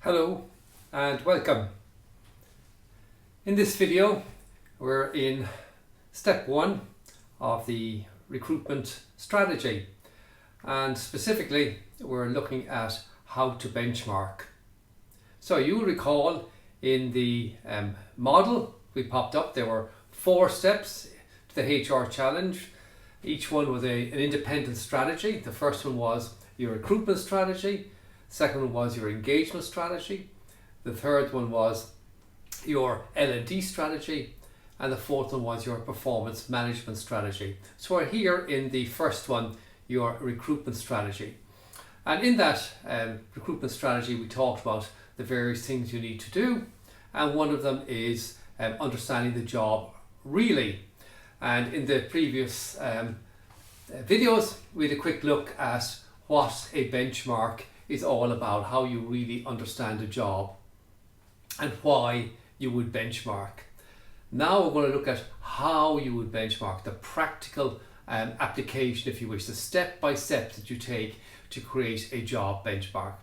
Hello and welcome. In this video we're in step 1 of the recruitment strategy, and specifically we're looking at how to benchmark. So you'll recall in the model we popped up there were 4 steps to the HR challenge. Each one was an independent strategy. The first one was your recruitment strategy. Second one was your engagement strategy. The third one was your L&D strategy. And the fourth one was your performance management strategy. So we're here in the first one, your recruitment strategy. And in that recruitment strategy, we talked about the various things you need to do. And one of them is understanding the job really. And in the previous videos, we had a quick look at what a benchmark is all about, how you really understand a job and why you would benchmark. Now we're going to look at how you would benchmark, the practical application, if you wish, the step-by-step that you take to create a job benchmark.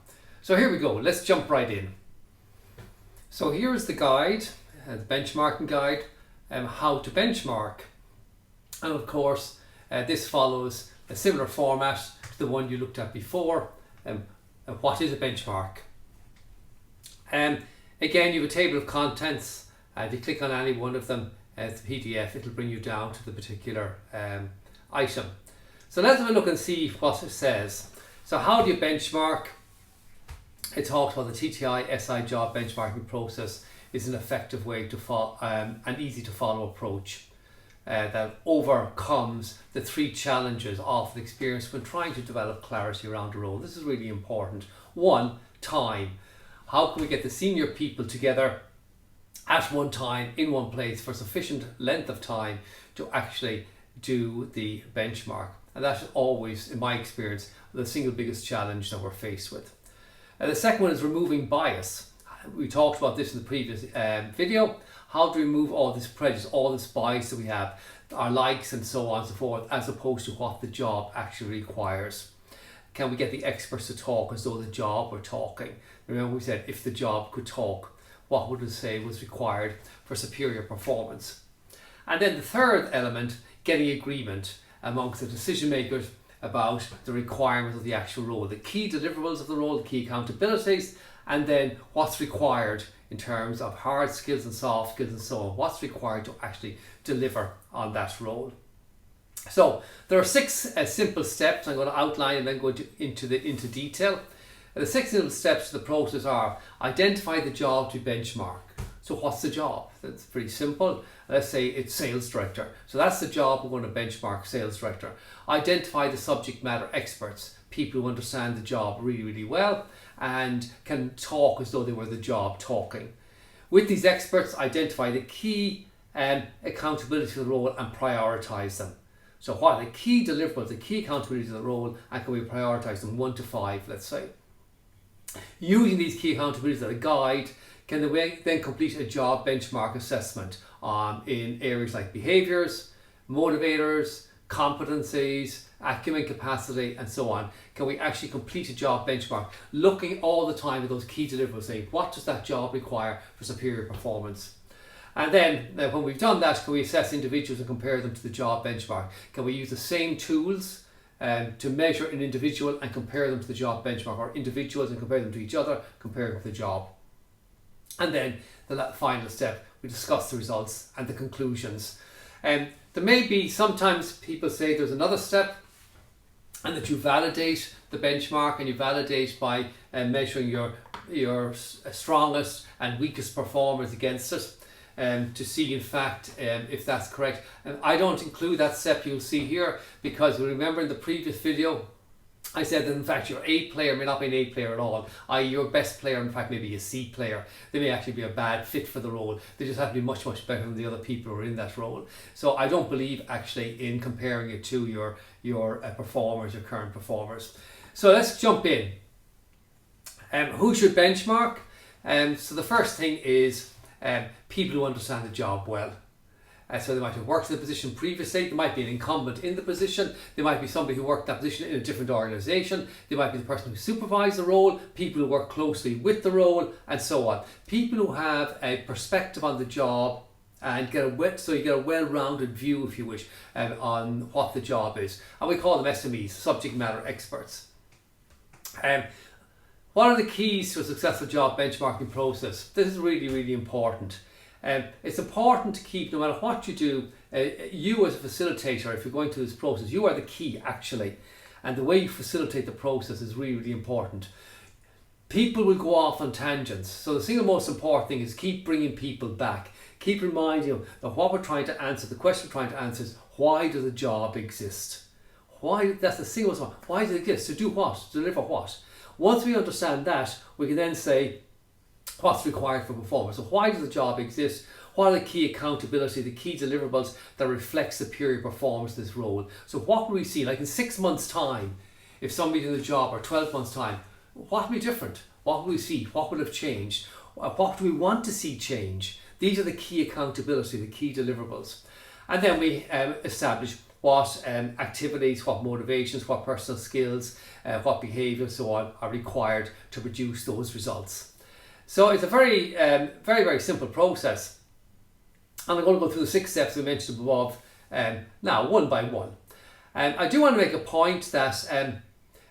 So here we go, let's jump right in. So here's the guide, the benchmarking guide, how to benchmark. And of course, this follows a similar format to the one you looked at before. What is a benchmark? Again, you have a table of contents. If you click on any one of them as the PDF, it'll bring you down to the particular item. So let's have a look and see what it says. So how do you benchmark? It talks about the TTI-SI job benchmarking process is an effective way to follow, an easy to follow approach that overcomes the 3 challenges often experienced when trying to develop clarity around a role. This is really important. 1, time. How can we get the senior people together at one time, in one place, for sufficient length of time to actually do the benchmark? And that is always, in my experience, the single biggest challenge that we're faced with. The second one is removing bias. We talked about this in the previous video. How do we remove all this prejudice, all this bias that we have, our likes and so on and so forth, as opposed to what the job actually requires? Can we get the experts to talk as though the job were talking? Remember we said if the job could talk, what would it say was required for superior performance? And then the third element, getting agreement amongst the decision makers about the requirements of the actual role, the key deliverables of the role, the key accountabilities, and then what's required in terms of hard skills and soft skills and so on, what's required to actually deliver on that role. So there are 6 simple steps I'm going to outline and then go into detail. The 6 little steps to the process are: identify the job to benchmark. So what's the job? That's pretty simple. Let's say it's sales director. So that's the job we're going to benchmark, sales director. Identify the subject matter experts, people who understand the job really, really well and can talk as though they were the job talking. With these experts, identify the key accountability of the role and prioritise them. So what are the key deliverables, the key accountabilities of the role, and can we prioritise them 1 to 5, let's say. Using these key accountabilities as a guide, can they then complete a job benchmark assessment in areas like behaviours, motivators, competencies, acumen, capacity, and so on? Can we actually complete a job benchmark, looking all the time at those key deliverables, saying what does that job require for superior performance? And then when we've done that, can we assess individuals and compare them to the job benchmark? Can we use the same tools to measure an individual and compare them to the job benchmark, or individuals and compare them to each other, compare them to the job? And then the final step, we discuss the results and the conclusions. There may be, sometimes people say there's another step, and that you validate the benchmark, and you validate by measuring your strongest and weakest performers against it, to see in fact if that's correct. And I don't include that step you'll see here, because remember in the previous video I said that in fact your A player may not be an A player at all, i.e. your best player in fact may be a C player. They may actually be a bad fit for the role. They just have to be much, much better than the other people who are in that role. So I don't believe actually in comparing it to your performers, your current performers. So let's jump in. Who should benchmark? So the first thing is people who understand the job well. So they might have worked in the position previously, there might be an incumbent in the position, there might be somebody who worked that position in a different organisation, there might be the person who supervised the role, people who work closely with the role, and so on. People who have a perspective on the job and so you get a well-rounded view, if you wish, on what the job is. And we call them SMEs, subject matter experts. What are the keys to a successful job benchmarking process? This is really, really important. It's important to keep, no matter what you do, you as a facilitator, if you're going through this process, you are the key actually. And the way you facilitate the process is really, really important. People will go off on tangents. So the single most important thing is keep bringing people back. Keep reminding them that what we're trying to answer, the question we're trying to answer is, why does a job exist? Why? That's the single most important. Why does it exist? To do what? To deliver what? Once we understand that, we can then say what's required for performance. So why does the job exist? What are the key accountability, the key deliverables that reflect superior performance in this role? So what will we see? Like in 6 months' time, if somebody's in the job, or 12 months' time, what will be different? What will we see? What will have changed? What do we want to see change? These are the key accountability, the key deliverables. And then we establish what activities, what motivations, what personal skills, what behaviours, so on, are required to produce those results. So it's a very, very, very simple process. And I'm going to go through the 6 steps we mentioned above now, one by one. I do want to make a point that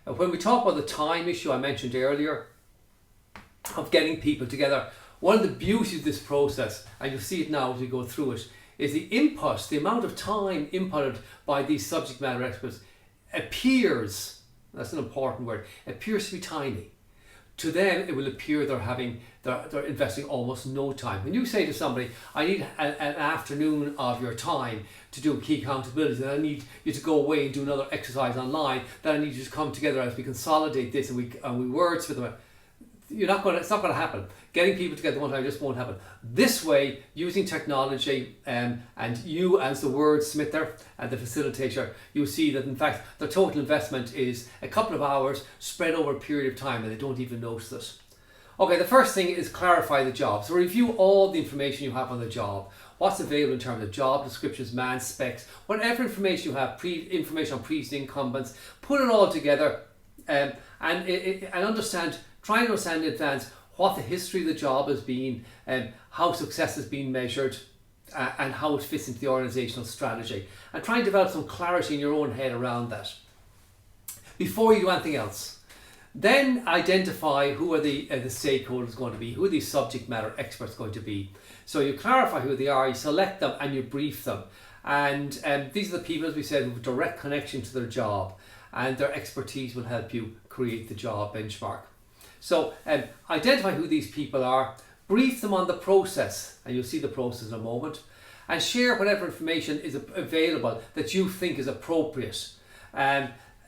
when we talk about the time issue I mentioned earlier, of getting people together, one of the beauties of this process, and you'll see it now as we go through it, is the input, the amount of time inputted by these subject matter experts appears, that's an important word, appears to be tiny. To them, it will appear they're investing almost no time. When you say to somebody, I need an afternoon of your time to do key accountabilities, and I need you to go away and do another exercise online, then I need you to come together as we consolidate this and we wordsmith them. It's not going to happen. Getting people together one time just won't happen. This way, using technology and you as the wordsmither and the facilitator, you'll see that in fact the total investment is a couple of hours spread over a period of time and they don't even notice it. Okay, the first thing is clarify the job. So review all the information you have on the job. What's available in terms of job descriptions, man specs, whatever information you have, information on previous incumbents, put it all together and understand. Try and understand in advance what the history of the job has been, how success has been measured, and how it fits into the organisational strategy. And try and develop some clarity in your own head around that before you do anything else. Then identify who are the stakeholders going to be, who are these subject matter experts going to be. So you clarify who they are, you select them and you brief them. And these are the people, as we said, with direct connection to their job, and their expertise will help you create the job benchmark. So identify who these people are, brief them on the process, and you'll see the process in a moment, and share whatever information is available that you think is appropriate.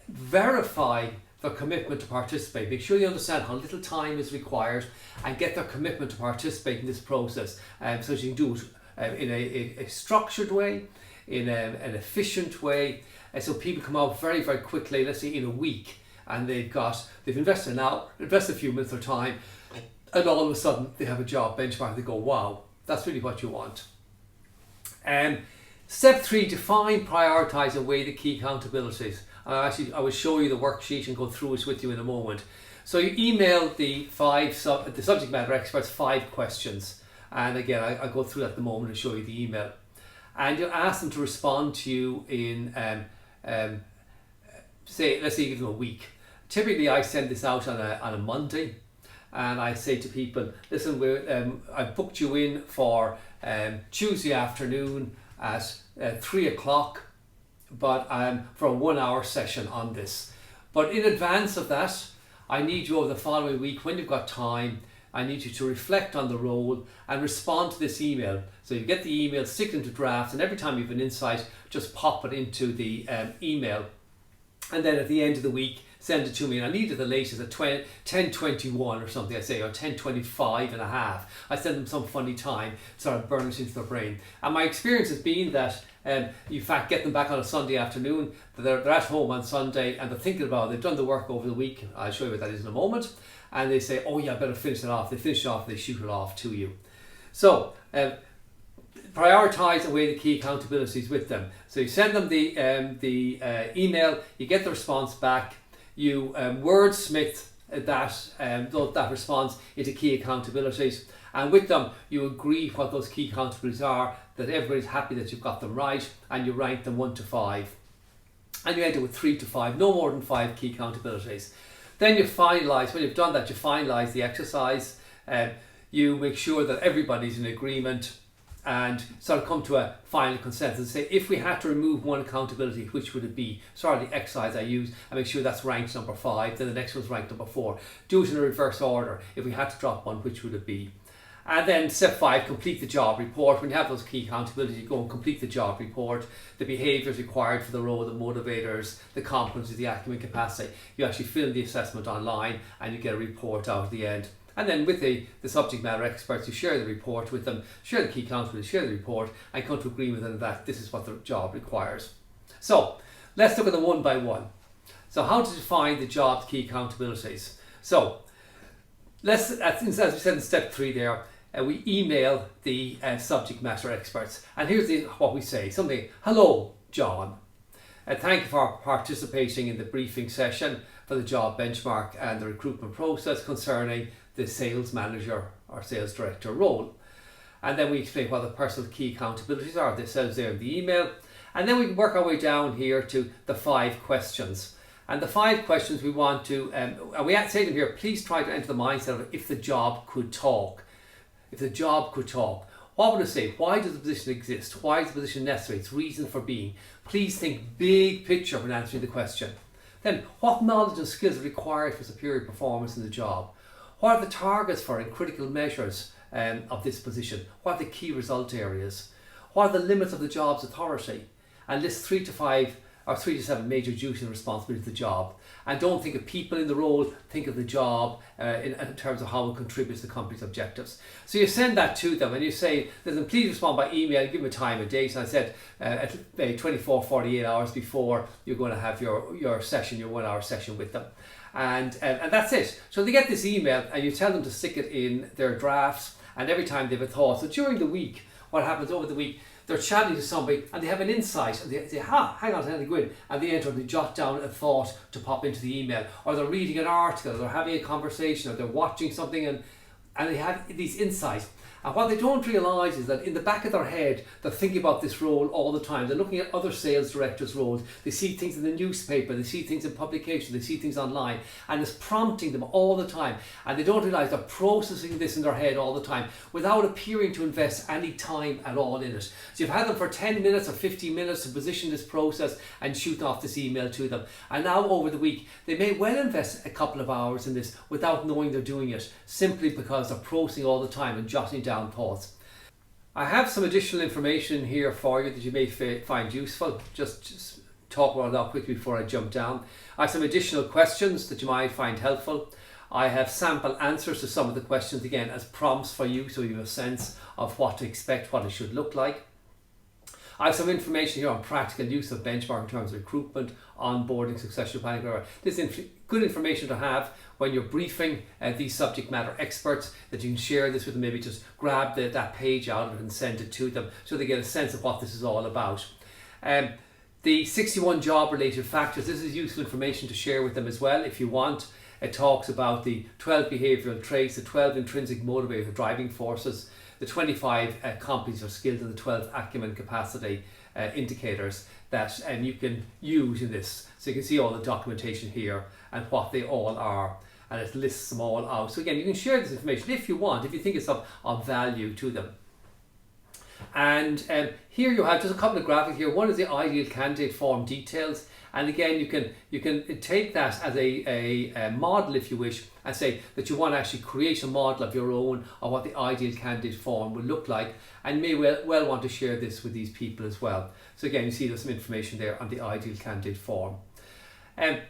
Verify their commitment to participate. Make sure you understand how little time is required and get their commitment to participate in this process so that you can do it in a structured way, in an efficient way, so people come out very, very quickly, let's say in a week, and they've invested a few minutes of time, and all of a sudden they have a job benchmark. They go, wow, that's really what you want. Step 3, define, prioritise and weigh the key accountabilities. I will show you the worksheet and go through it with you in a moment. So you email the subject matter experts 5 questions, and again I'll go through that in a moment and show you the email. And you ask them to respond to you in let's say you give them a week. Typically I send this out on a Monday, and I say to people, listen, I've booked you in for Tuesday afternoon at 3 o'clock, but for a 1 hour session on this. But in advance of that, I need you over the following week, when you've got time, I need you to reflect on the role and respond to this email. So you get the email, stick it into drafts, and every time you have an insight, just pop it into the email. And then at the end of the week, send it to me, and I need it the latest at 10:21 or something, I say, or 10:25 and a half. I send them some funny time, sort of burn it into their brain. And my experience has been that you in fact get them back on a Sunday afternoon, they're at home on Sunday and they're thinking about it, they've done the work over the week, I'll show you what that is in a moment, and they say, oh yeah, I better finish it off. They finish it off, they shoot it off to you. So prioritise and weigh the key accountabilities with them. So you send them the email, you get the response back, you wordsmith that response into key accountabilities, and with them you agree what those key accountabilities are, that everybody's happy that you've got them right, and you rank them 1 to 5. And you end it with 3 to 5, no more than 5 key accountabilities. Then you finalise, when you've done that, you finalise the exercise. You make sure that everybody's in agreement and sort of come to a final consensus and say, if we had to remove one accountability, which would it be? Sorry, the exercise I use, and make sure that's ranked number 5, then the next one's ranked number 4. Do it in a reverse order. If we had to drop one, which would it be? And then step 5, complete the job report. When you have those key accountabilities, you go and complete the job report, the behaviours required for the role, the motivators, the competencies, the acumen, capacity. You actually fill in the assessment online and you get a report out at the end. And then with the subject matter experts, you share the report with them, share the key accountabilities, share the report, and come to agreement on that this is what the job requires. So let's look at them one by one. So how to define the job's key accountabilities. So let's, as we said in step 3 there, we email the subject matter experts, and here's what we say. Something, hello John, thank you for participating in the briefing session for the job benchmark and the recruitment process concerning the sales manager or sales director role. And then we explain what the personal key accountabilities are. This says there in the email, and then we work our way down here to the 5 questions. And the 5 questions we want to, and we say to them here, please try to enter the mindset of if the job could talk. If the job could talk, what would it say? Why does the position exist? Why is the position necessary? Its reason for being. Please think big picture when answering the question. Then, what knowledge and skills are required for superior performance in the job? What are the targets for and critical measures of this position? What are the key result areas? What are the limits of the job's authority? And list 3 to 5 or 3 to 7 major duties and responsibilities of the job. And don't think of people in the role, think of the job in terms of how it contributes to the company's objectives. So you send that to them and you say, listen, please respond by email, give them a time and date. And I said at 24, 48 hours before you're going to have your session, your 1 hour session with them. And that's it. So they get this email and you tell them to stick it in their drafts, and every time they have a thought. So during the week, what happens over the week, they're chatting to somebody and they have an insight and they say, hang on, and they go in and they enter and they jot down a thought to pop into the email, or they're reading an article, or they're having a conversation, or they're watching something and they have these insights. And what they don't realise is that in the back of their head, they're thinking about this role all the time. They're looking at other sales directors' roles. They see things in the newspaper, they see things in publication, they see things online, and it's prompting them all the time. And they don't realise they're processing this in their head all the time without appearing to invest any time at all in it. So you've had them for 10 minutes or 15 minutes to position this process and shoot off this email to them. And now over the week, they may well invest a couple of hours in this without knowing they're doing it, simply because they're processing all the time and jotting down thoughts. I have some additional information here for you that you may find useful. Just talk about that quickly before I jump down. I have some additional questions that you might find helpful. I have sample answers to some of the questions, again as prompts for you, so you have a sense of what to expect, what it should look like. I have some information here on practical use of benchmark in terms of recruitment, onboarding, succession planning, whatever. This is good information to have when you're briefing these subject matter experts, that you can share this with them, maybe just grab that page out of it and send it to them so they get a sense of what this is all about. The 61 job related factors, this is useful information to share with them as well if you want. It talks about the 12 behavioural traits, the 12 intrinsic motivators, driving forces, the 25 competencies or skills, and the 12 acumen capacity indicators that you can use in this. So you can see all the documentation here and what they all are, and it lists them all out. So again, you can share this information if you want, if you think it's of value to them. And here you have just a couple of graphics here. One is the ideal candidate form details, and again you can take that as a model if you wish, and say that you want to actually create a model of your own of what the ideal candidate form will look like, and may well want to share this with these people as well. So again, you see there's some information there on the ideal candidate form. And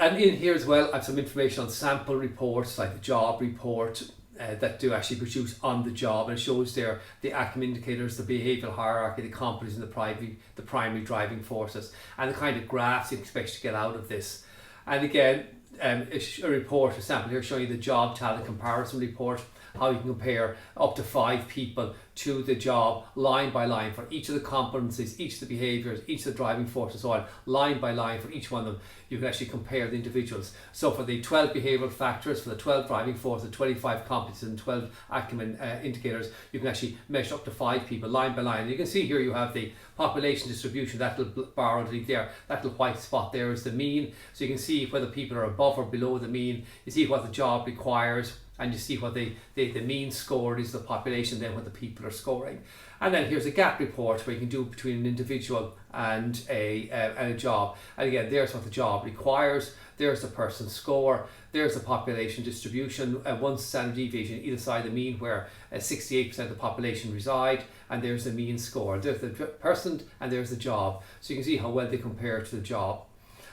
in here as well I have some information on sample reports like the job report that do actually produce on the job, and it shows there the acumen indicators, the behavioural hierarchy, the competencies, and the primary driving forces, and the kind of graphs you expect to get out of this. And again, a report, a sample here showing you the job talent comparison report how you can compare up to 5 people to the job line by line for each of the competencies, each of the behaviours, each of the driving forces, so on, line by line for each one of them. You can actually compare the individuals. So for the 12 behavioural factors, for the 12 driving forces, 25 competencies and 12 acumen indicators, you can actually measure up to 5 people line by line. And you can see here you have the population distribution, that little bar underneath there, that little white spot there is the mean. So you can see whether people are above or below the mean. You see what the job requires, and you see what the mean score is, the population, then what the people are scoring. And then here's a gap report where you can do between an individual and a job. And again, there's what the job requires, there's the person's score, there's the population distribution, one standard deviation either side of the mean where 68% of the population reside, and there's the mean score. There's the person and there's the job. So you can see how well they compare to the job.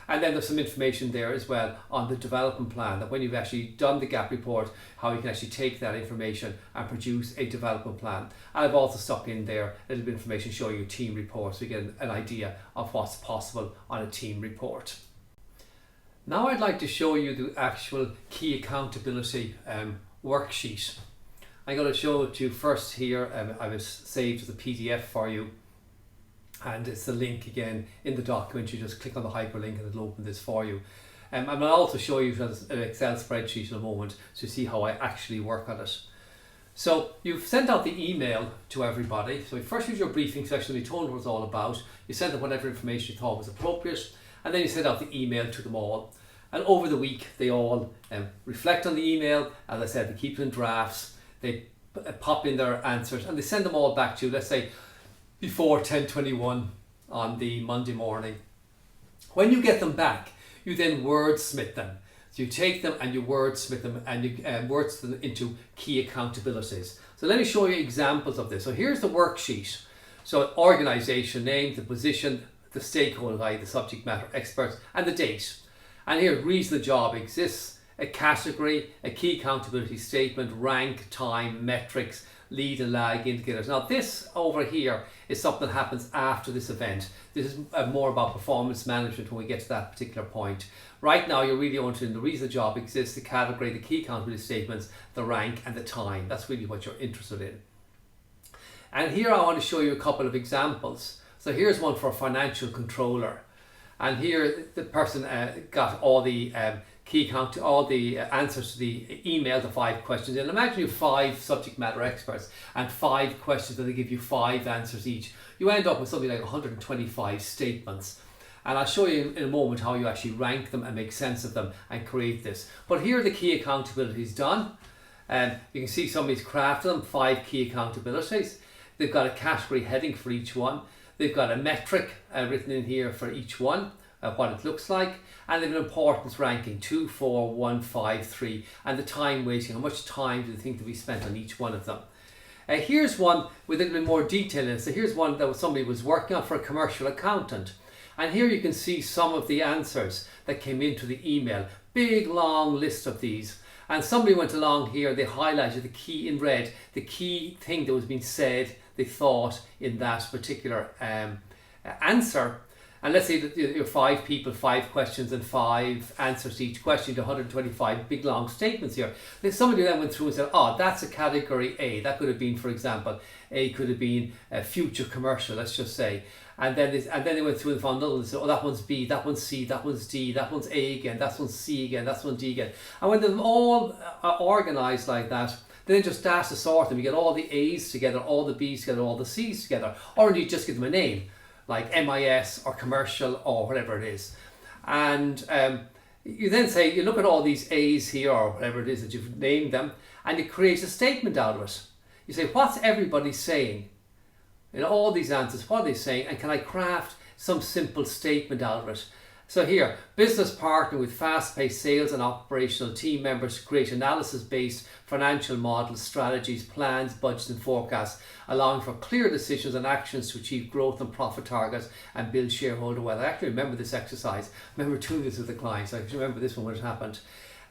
And then there's some information there as well on the development plan, that when you've actually done the gap report, how you can actually take that information and produce a development plan. And I've also stuck in there a little bit of information showing you team reports, so you get an idea of what's possible on a team report. Now I'd like to show you the actual key accountability worksheet. I'm going to show it to you first here. I was saved as a PDF for you. And it's the link again in the document. You just click on the hyperlink and it'll open this for you. And I'll also show you an Excel spreadsheet in a moment to see how I actually work on it. So you've sent out the email to everybody. So you first use your briefing section, you told them what it's all about. You sent them whatever information you thought was appropriate, and then you sent out the email to them all. And over the week, they all reflect on the email. As I said, they keep it in drafts. They pop in their answers, and they send them all back to you. Let's say before 10:21 on the Monday morning. When you get them back, you then wordsmith them. So you take them and you wordsmith them, and you wordsmith them into key accountabilities. So let me show you examples of this. So here's the worksheet. So organisation name, the position, the stakeholder, i.e. the subject matter experts, and the date. And here, reason the job exists, a category, a key accountability statement, rank, time, metrics, lead and lag indicators. Now this over here is something that happens after this event. This is more about performance management when we get to that particular point. Right now you're really interested in the reason the job exists, the category, the key accountability statements, the rank and the time. That's really what you're interested in. And here I want to show you a couple of examples. So here's one for a financial controller. And here the person got all the all the answers to the email, the 5 questions. And imagine you have 5 subject matter experts and 5 questions, and they give you 5 answers each. You end up with something like 125 statements. And I'll show you in a moment how you actually rank them and make sense of them and create this. But here are the key accountabilities done. You can see somebody's crafted them, 5 key accountabilities. They've got a category heading for each one. They've got a metric written in here for each one, what it looks like, and they've an importance ranking 2, 4, 1, 5, 3, and the time weighting, how much time do they think to be spent on each one of them. Here's one with a little bit more detail in it. So here's one that somebody was working on for a commercial accountant, and here you can see some of the answers that came into the email. Big long list of these, and somebody went along here, they highlighted the key in red, the key thing that was being said, they thought in that particular answer. And let's say that you're 5 people, 5 questions and 5 answers to each question, to 125 big long statements here. Then somebody then went through and said, oh, that's a category A. That could have been, for example, A could have been a future commercial, let's just say. And then they went through and found another one and said, oh, that one's B, that one's C, that one's D, that one's A again, that one's C again, that's one D again. And when they're all organised like that, then just dash to sort them. You get all the A's together, all the B's together, all the C's together, or you just give them a name, like MIS or commercial or whatever it is. And you then say, you look at all these A's here or whatever it is that you've named them, and you create a statement out of it. You say, what's everybody saying? In all these answers, what are they saying? And can I craft some simple statement out of it? So here, business partner with fast-paced sales and operational team members to create analysis-based financial models, strategies, plans, budgets and forecasts, allowing for clear decisions and actions to achieve growth and profit targets and build shareholder wealth. I actually remember this exercise. I remember doing this with the clients. I remember this one when it happened.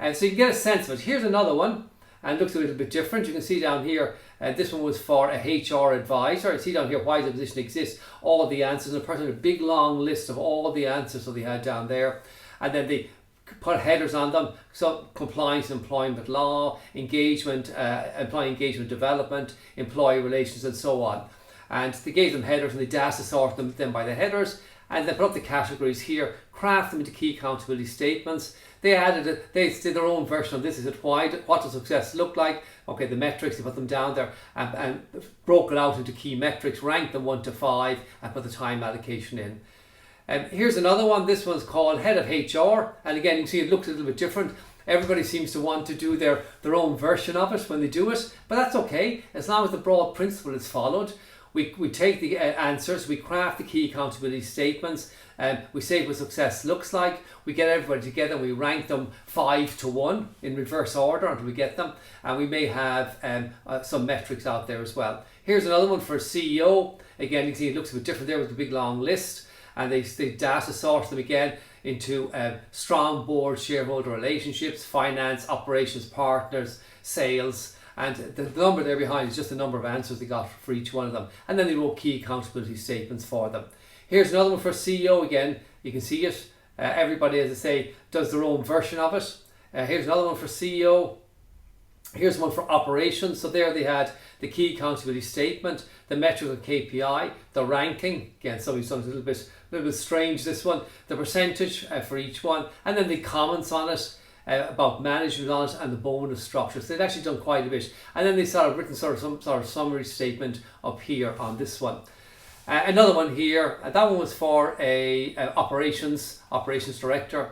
So you can get a sense of it. Here's another one, and it looks a little bit different. You can see down here, this one was for a HR advisor. You see down here why the position exists, all the answers, and a person had a big long list of all the answers that they had down there. And then they put headers on them, so compliance and employment law, engagement, employee engagement development, employee relations, and so on. And they gave them headers, and they data sort them then by the headers, and they put up the categories here, craft them into key accountability statements. They added it, they did their own version of this. Is it what does success look like? Okay, the metrics, they put them down there and broke it out into key metrics, ranked them 1 to 5, and put the time allocation in. Here's another one. This one's called Head of HR, and again you can see it looks a little bit different. Everybody seems to want to do their own version of it when they do it, but that's okay as long as the broad principle is followed. We take the answers, we craft the key accountability statements, we say what success looks like, we get everybody together, we rank them 5 to 1 in reverse order until we get them, and we may have some metrics out there as well. Here's another one for CEO. Again, you can see it looks a bit different there with the big long list, and they data sort them again into strong board shareholder relationships, finance, operations partners, sales, and the number there behind is just the number of answers they got for each one of them. And then they wrote key accountability statements for them. Here's another one for CEO again. You can see it. Everybody, as I say, does their own version of it. Here's another one for CEO. Here's one for operations. So there they had the key accountability statement, the metric and KPI, the ranking. Again, somebody's done a little bit strange, this one. The percentage for each one. And then the comments on it. About management on it and the bonus structure. So they've actually done quite a bit. And then they written some sort of summary statement up here on this one. Another one here, that one was for a operations director.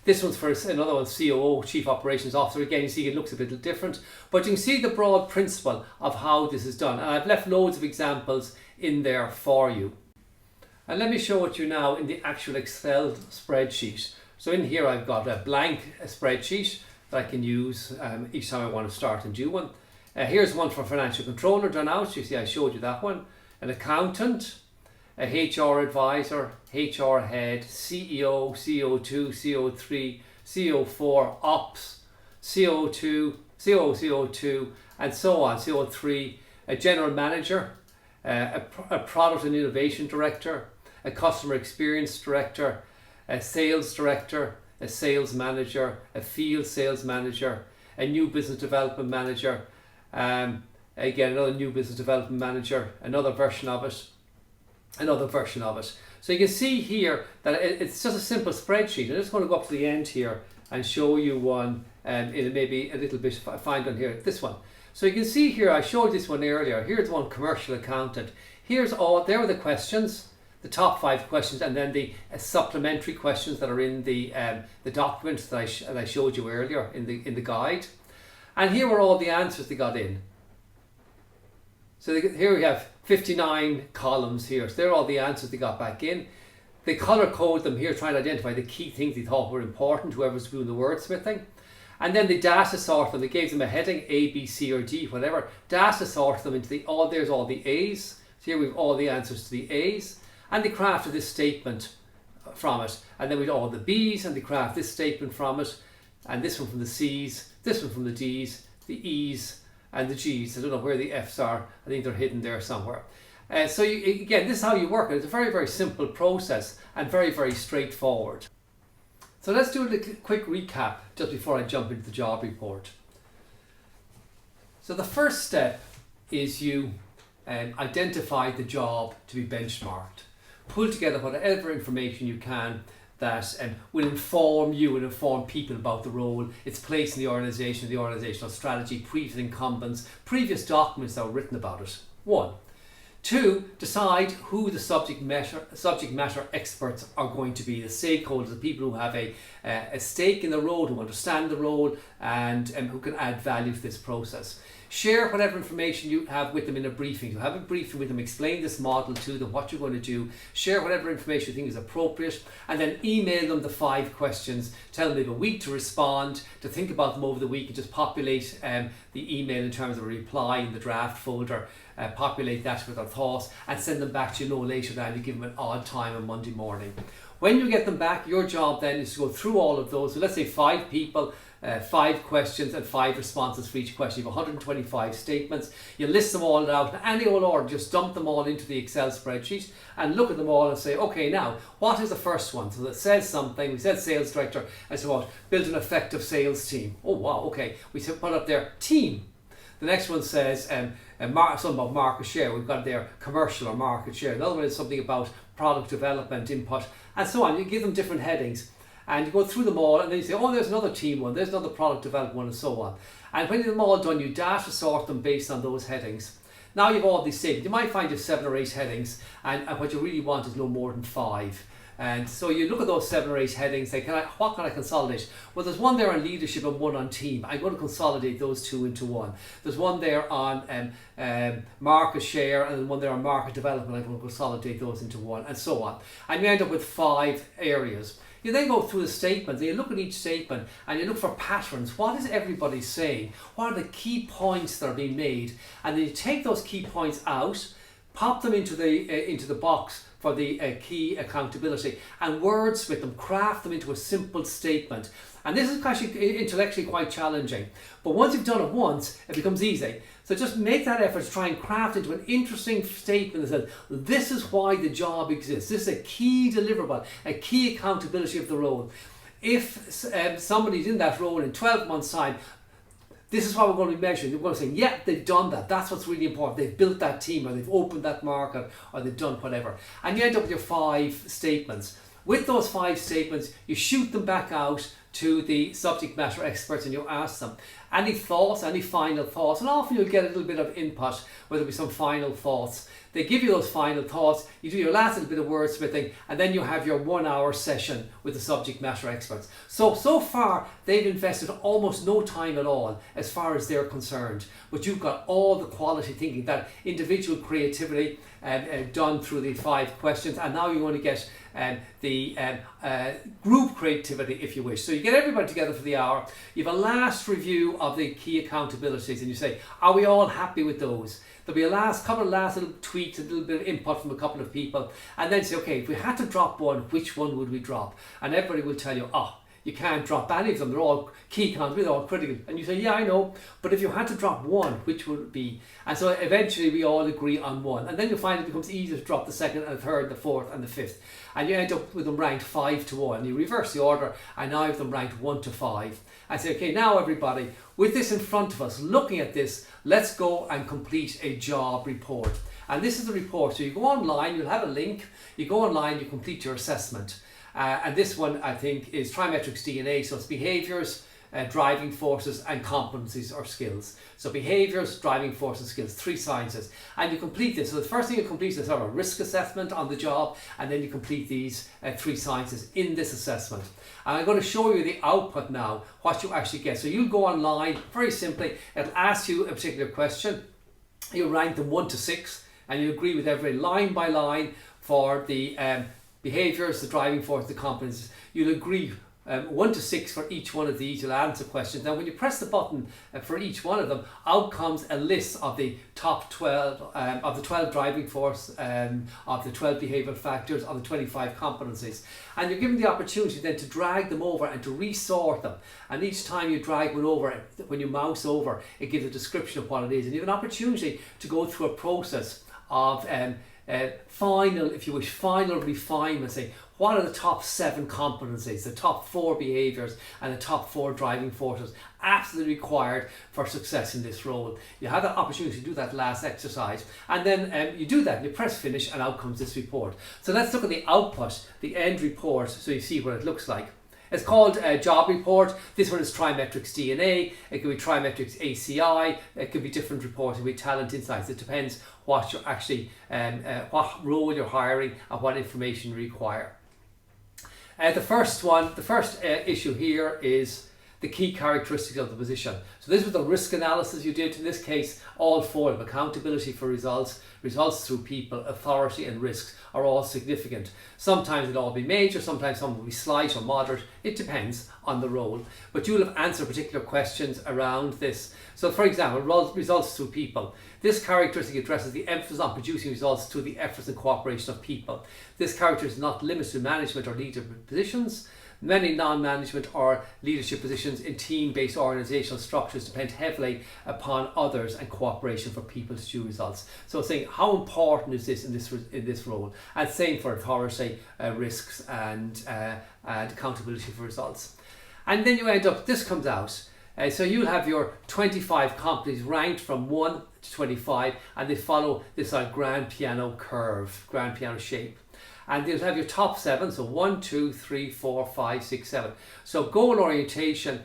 This one's for another one, COO, Chief Operations Officer. Again, you see it looks a bit different, but you can see the broad principle of how this is done. And I've left loads of examples in there for you. And let me show it to you now in the actual Excel spreadsheet. So in here I've got a blank spreadsheet that I can use each time I want to start and do one. Here's one for financial controller done out. You see I showed you that one. An accountant, a HR advisor, HR head, CEO, CO2, CO3, CO4, ops, CO2, CO2, and so on, CO3, a general manager, a product and innovation director, a customer experience director, a sales director, a sales manager, a field sales manager, a new business development manager, again another new business development manager, another version of it. So you can see here that it's just a simple spreadsheet. I'm just going to go up to the end here and show you one in maybe a little bit, find on here, this one. So you can see here, I showed this one earlier. Here's one, commercial accountant. There are the questions, the top 5 questions, and then the supplementary questions that are in the document that I showed you earlier in the guide. And here were all the answers they got in. So here we have 59 columns here. So they're all the answers they got back in. They color code them here, trying to identify the key things they thought were important, whoever's doing the wordsmithing. And then they data sort them. They gave them a heading A, B, C, or D, whatever. Data sort them into there's all the A's. So here we have all the answers to the A's. And they crafted this statement from it. And then we had all the B's, and they crafted this statement from it. And this one from the C's, this one from the D's, the E's, and the G's. I don't know where the F's are. I think they're hidden there somewhere. So again, this is how you work it. It's a very, very simple process and very, very straightforward. So let's do a quick recap just before I jump into the job report. So the first step is you identify the job to be benchmarked. Pull together whatever information you can that will inform you and inform people about the role, its place in the organisation, the organisational strategy, previous incumbents, previous documents that were written about it. 1. 2, decide who the subject matter experts are going to be, the stakeholders, the people who have a stake in the role, who understand the role, and who can add value to this process. Share whatever information you have with them in a briefing. You have a briefing with them, explain this model to them, what you're going to do, share whatever information you think is appropriate, and then email them the 5 questions. Tell them they have a week to respond, to think about them over the week, and just populate the email in terms of a reply in the draft folder. Populate that with their thoughts and send them back to you no later than you give them an odd time on Monday morning. When you get them back, your job then is to go through all of those. So let's say 5 people 5 questions and 5 responses for each question. You have 125 statements. You list them all out in any old order, just dump them all into the Excel spreadsheet and look at them all and say, okay, now, what is the first one? So that says something. We said sales director, and so what? Build an effective sales team. Oh, wow, okay. We put up there, team. The next one says something about market share. We've got there commercial or market share. Another one is something about product development, input, and so on. You give them different headings and you go through them all, and then you say, oh, there's another team one, there's another product development one, and so on. And when you've them all done, you data sort them based on those headings. Now you've all these statements. You might find you have 7 or 8 headings, and what you really want is no more than 5. And so you look at those 7 or 8 headings, say, what can I consolidate? Well, there's one there on leadership and one on team. I'm going to consolidate those 2 into one. There's one there on market share, and one there on market development. I'm going to consolidate those into one, and so on. And you end up with 5 areas. You then go through the statements, and you look at each statement, and you look for patterns. What is everybody saying? What are the key points that are being made? And then you take those key points out, pop them into the box for the key accountability, and wordsmith them, craft them into a simple statement. And this is actually intellectually quite challenging, but once you've done it once, it becomes easy. So just make that effort to try and craft into an interesting statement that says, this is why the job exists. This is a key deliverable, a key accountability of the role. If somebody's in that role in 12 months' time, this is what we're going to be measuring. We're going to say, yeah, they've done that. That's what's really important. They've built that team, or they've opened that market, or they've done whatever. And you end up with your 5 statements. With those 5 statements, you shoot them back out to the subject matter experts and you ask them, any thoughts, any final thoughts? And often you'll get a little bit of input, whether it be some final thoughts. They give you those final thoughts, you do your last little bit of wordsmithing, and then you have your 1-hour session with the subject matter experts. So far, they've invested almost no time at all as far as they're concerned. But you've got all the quality thinking, that individual creativity done through the 5 questions, and now you want to get the group creativity, if you wish. So you get everybody together for the hour, you have a last review of the key accountabilities, and you say, are we all happy with those? There'll be a couple of last little tweaks, a little bit of input from a couple of people, and then say, okay, if we had to drop one, which one would we drop? And everybody will tell you, you can't drop any of them, they're all key accountability, they're all critical. And you say, yeah, I know, but if you had to drop one, which would it be? And so eventually we all agree on one. And then you'll find it becomes easier to drop the second and the third, the fourth and the fifth. And you end up with them ranked 5 to 1. You reverse the order, and now you have them ranked 1 to 5. I say, okay, now everybody, with this in front of us, looking at this, let's go and complete a job report. And this is the report. So you go online, you'll have a link, you go online, you complete your assessment. And this one, I think, is Trimetrics DNA. So it's behaviours, driving forces, and competencies or skills. So behaviours, driving forces, skills, 3 sciences. And you complete this. So the first thing you complete is sort of a risk assessment on the job, and then you complete these 3 sciences in this assessment. And I'm going to show you the output now, what you actually get. So you'll go online, very simply, it'll ask you a particular question. You rank them 1 to 6, and you agree with every line by line for the behaviours, the driving force, the competencies. You'll agree 1 to 6 for each one of these. You'll answer questions. Now when you press the button for each one of them, out comes a list of the top 12 of the 12 driving force, of the 12 behavioural factors, of the 25 competencies, and you're given the opportunity then to drag them over and to resort them. And each time you drag one over, when you mouse over, it gives a description of what it is, and you have an opportunity to go through a process of final, if you wish, final refinement, say what are the top 7 competencies, the top 4 behaviours, and the top 4 driving forces absolutely required for success in this role. You have that opportunity to do that last exercise, and then you do that, and you press finish, and out comes this report. So let's look at the output, the end report, so you see what it looks like. It's called a job report. This one is Trimetrics DNA. It could be Trimetrics ACI. It could be different reports. It could be Talent Insights. It depends what you're actually, what role you're hiring and what information you require. The first issue here is the key characteristics of the position. So this was the risk analysis you did. In this case, all 4 of accountability for results, results through people, authority, and risks are all significant. Sometimes it'll all be major, sometimes some will be slight or moderate. It depends on the role. But you'll have answered particular questions around this. So for example, results through people. This characteristic addresses the emphasis on producing results through the efforts and cooperation of people. This character is not limited to management or leadership positions. Many non-management or leadership positions in team-based organisational structures depend heavily upon others and cooperation for people to achieve results. So it's saying how important is this in this role, and same for authority, risks and accountability for results. And then you end up, this comes out. So you'll have your 25 companies ranked from 1 to 25, and they follow this grand piano curve, grand piano shape. And you'll have your top 7, so 1, 2, 3, 4, 5, 6, 7. So goal orientation,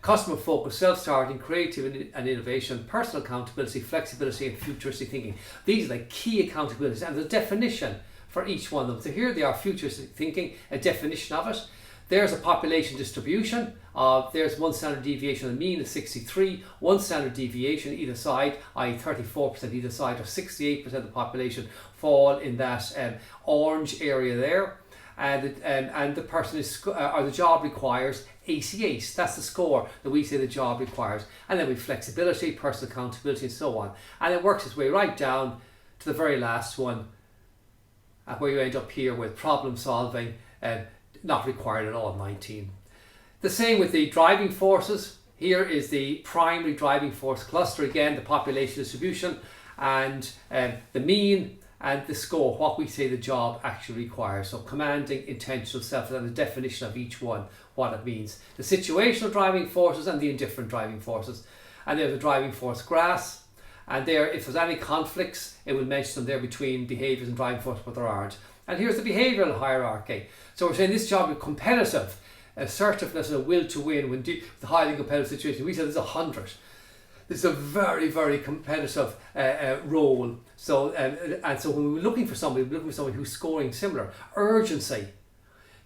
customer focus, self-starting, creativity and innovation, personal accountability, flexibility and futuristic thinking. These are the key accountabilities, and the definition for each one of them. So here they are: futuristic thinking, a definition of it. There's a population distribution. There's one standard deviation. The mean is 63. One standard deviation either side, i.e. 34% either side, or 68% of the population fall in that orange area there. And the person is, or the job requires 88. That's the score that we say the job requires. And then we have flexibility, personal accountability, and so on. And it works its way right down to the very last one, where you end up here with problem solving, not required at all, 19. The same with the driving forces. Here is the primary driving force cluster, again the population distribution, and the mean and the score, what we say the job actually requires. So commanding, intentional, self, and the definition of each one, what it means. The situational driving forces and the indifferent driving forces. And there's the driving force graphs, and there, if there's any conflicts, it will mention them there between behaviours and driving force, but there aren't. And here's the behavioural hierarchy. So we're saying this job is competitive, assertiveness and a will to win when the highly competitive situation. We said there's 100. This is a very, very competitive role. So and so when we're looking for somebody, who's scoring similar. Urgency,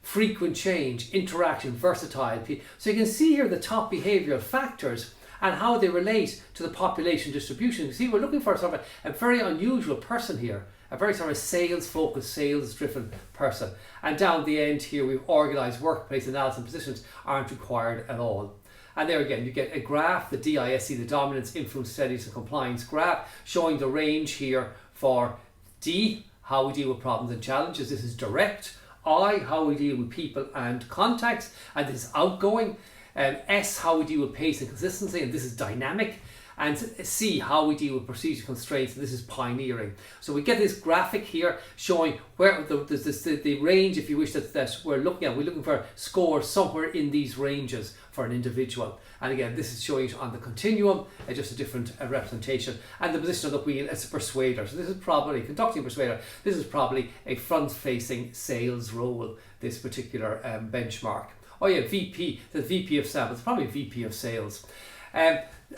frequent change, interaction, versatile. So you can see here the top behavioural factors and how they relate to the population distribution. You see, we're looking for sort of a very unusual person here. A very sort of sales-focused, sales-driven person. And down the end here, we've organised workplace analysis and positions aren't required at all. And there again, you get a graph, the DISC, the dominance, influence, steadiness and compliance graph, showing the range here for D, how we deal with problems and challenges. This is direct. I, how we deal with people and contacts, and this is outgoing. S, how we deal with pace and consistency, and this is dynamic. And C, how we deal with procedure constraints, and this is pioneering. So we get this graphic here showing where the range, if you wish, that we're looking at. We're looking for scores somewhere in these ranges for an individual. And again, this is showing it on the continuum, just a different representation. And the position of the wheel as a persuader. So this is probably, conducting persuader, this is probably a front-facing sales role, this particular benchmark. Oh yeah, VP, the VP of sales, it's probably VP of sales.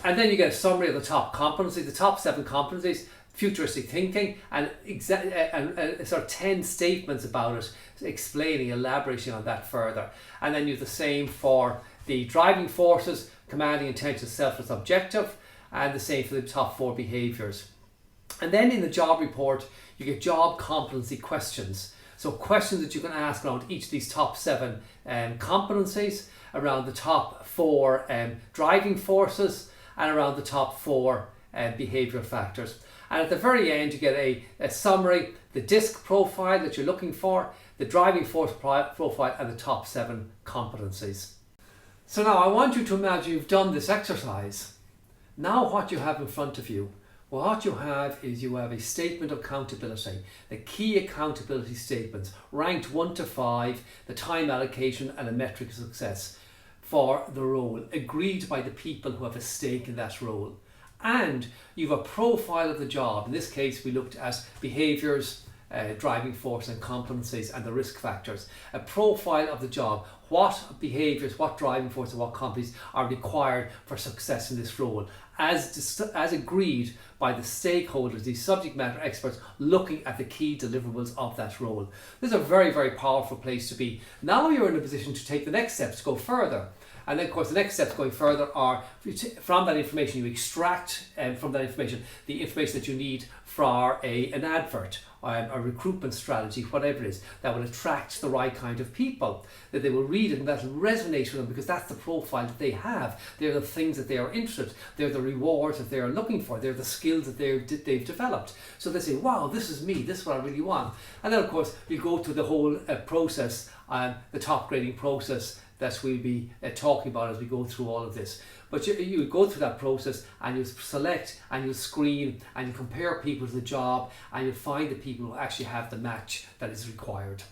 And then you get a summary of the top competencies, the top 7 competencies, futuristic thinking, and sort of 10 statements about it, explaining, elaborating on that further. And then you have the same for the driving forces, commanding, intention, selfless, objective, and the same for the top 4 behaviours. And then in the job report, you get job competency questions. So questions that you can ask around each of these top 7 competencies, around the top 4 driving forces, and around the top 4 behavioural factors. And at the very end, you get a summary, the DISC profile that you're looking for, the driving force profile, and the top 7 competencies. So now I want you to imagine you've done this exercise. Now what you have in front of you, well, what you have is you have a statement of accountability, the key accountability statements, ranked 1 to 5, the time allocation and a metric of success for the role, agreed by the people who have a stake in that role. And you have a profile of the job. In this case, we looked at behaviours, driving force and competencies, and the risk factors. A profile of the job, what behaviours, what driving force and what competencies are required for success in this role, as agreed by the stakeholders, these subject matter experts, looking at the key deliverables of that role. This is a very, very powerful place to be. Now you're in a position to take the next steps, to go further. And then, of course, the next steps going further are from that information, you extract from that information the information that you need for an advert a recruitment strategy, whatever it is, that will attract the right kind of people, that they will read it and that will resonate with them because that's the profile that they have. They're the things that they are interested in. They're the rewards that they are looking for. They're the skills that they've developed. So they say, wow, this is me, this is what I really want. And then of course we go through the whole process, the top grading process that we'll be talking about as we go through all of this. But you go through that process and you select and you screen and you compare people to the job and you find the people who actually have the match that is required.